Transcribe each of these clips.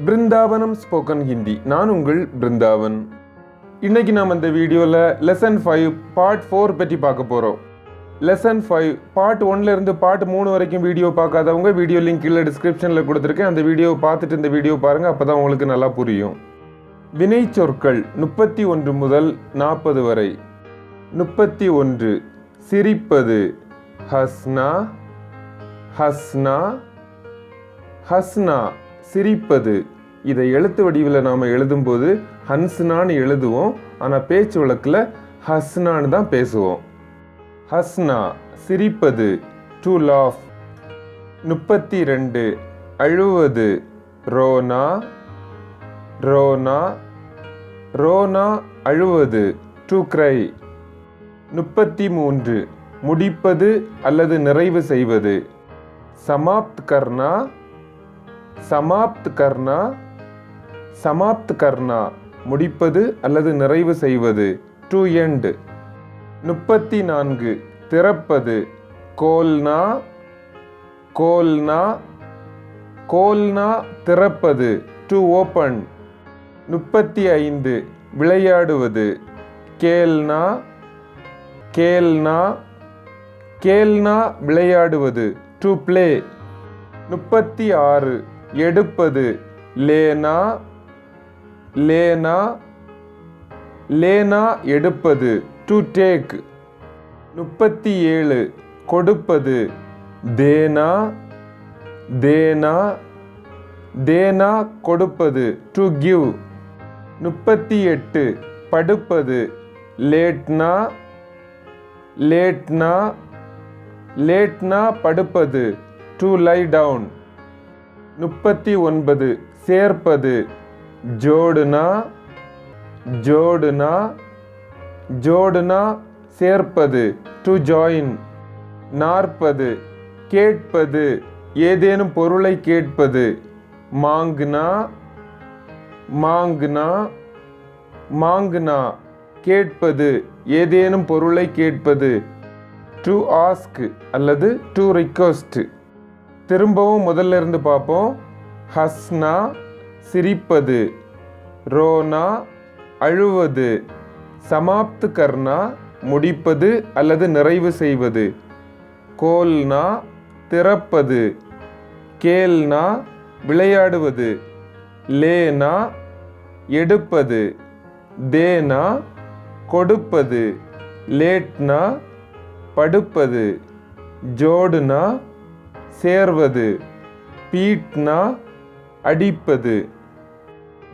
Brindavanam spoken Hindi. நான் உங்கள் பிருந்தாவன். இன்னைக்கு நாம் இந்த வீடியோவில் லெசன் 5 பார்ட் 4 பற்றி பார்க்க போகிறோம். லெசன் 5 பார்ட் 1லேருந்து பார்ட் 3 வரைக்கும் வீடியோ பார்க்காதவங்க வீடியோ லிங்க் கீழே டிஸ்கிரிப்ஷனில் கொடுத்துருக்கேன். அந்த வீடியோவை பார்த்துட்டு இந்த வீடியோ பாருங்கள், அப்போ தான் உங்களுக்கு நல்லா புரியும். வினை சொற்கள் 31 முதல் 40 வரை. 31 சிரிப்பது, ஹஸ்னா ஹஸ்னா ஹஸ்னா சிரிப்பது. இதை எழுத்து வடிவில் நாம் எழுதும்போது ஹன்ஸ்னான்னு எழுதுவோம், ஆனால் பேச்சு வழக்கில் ஹஸ்னான்னு தான் பேசுவோம். ஹஸ்னா சிரிப்பது, டு லாஃப். 32 அழுவது, ரோனா ரோனா ரோனா அழுவது, டு கிரை. 33 முடிப்பது அல்லது நிறைவு செய்வது, சமாப்த் கர்னா சமாப்த் கர்னா சமாப்த் கர்னா முடிப்பது அல்லது நிறைவு செய்வது, டு எண்ட். 34 திறப்பது, கோல்னா கோல்னா கோல்னா திறப்பது, டு ஓப்பன். 35 விளையாடுவது, கேல்னா கேல்னா கேல்னா விளையாடுவது, டு பிளே. 36 எடுப்பது, லேனா லேனா லேனா எடுப்பது, டு டேக். 37 கொடுப்பது, தேனா தேனா தேனா கொடுப்பது, டு கிவ். 38 படுப்பது, லேட்னா லேட்னா லேட்னா படுப்பது, டு லை டவுன். 39 சேர்ப்பது, ஜோடுனா ஜோடுனா ஜோடுனா சேர்ப்பது, டு ஜாயின். 40 கேட்பது, ஏதேனும் பொருளை கேட்பது, மாங்குனா மாங்குனா மாங்குனா கேட்பது, ஏதேனும் பொருளை கேட்பது, டு ஆஸ்க் அல்லது டு ரிக்வெஸ்ட். திரும்பவும் முதல்ல இருந்து பார்ப்போம். ஹஸ்னா சிரிப்பது, ரோனா அழுவது, சமாப்த் கர்னா முடிப்பது அல்லது நிறைவு செய்வது, கோல்னா திறப்பது, கேல்னா விளையாடுவது, லேனா எடுப்பது, தேனா கொடுப்பது, லேட்னா படுப்பது, ஜோடுனா சேர்வது, பீட்னா அடிப்பது.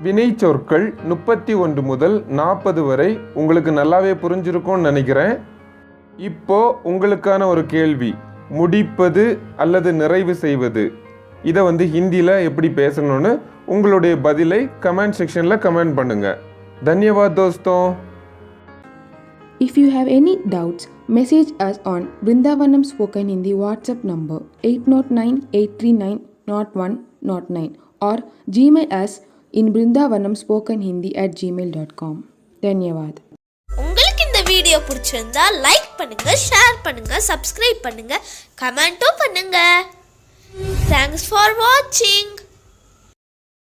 வினை சொற்கள் 31 முதல் 40 வரை உங்களுக்கு நல்லாவே புரிஞ்சிருக்கும்னு நினைக்கிறேன். இப்போ உங்களுக்கான ஒரு கேள்வி, முடிப்பது அல்லது நிறைவு செய்வது, இதை ஹிந்தியில் எப்படி பேசணும்னு உங்களுடைய பதிலை கமெண்ட் செக்ஷனில் கமெண்ட் பண்ணுங்க. தன்யவாத் தோஸ்தோ. If you have any doubts, message us on Brindavanam Spoken Hindi WhatsApp number 809-839-0109 or Gmail us in brindavanamspokenhindi@gmail.com. Dhanyavad. உங்களுக்கு இந்த வீடியோ பிடிச்சிருந்தா லைக் பண்ணுங்க, ஷேர் பண்ணுங்க, சப்ஸ்கிரைப் பண்ணுங்க, கமெண்ட்டும் பண்ணுங்க. Thanks for watching.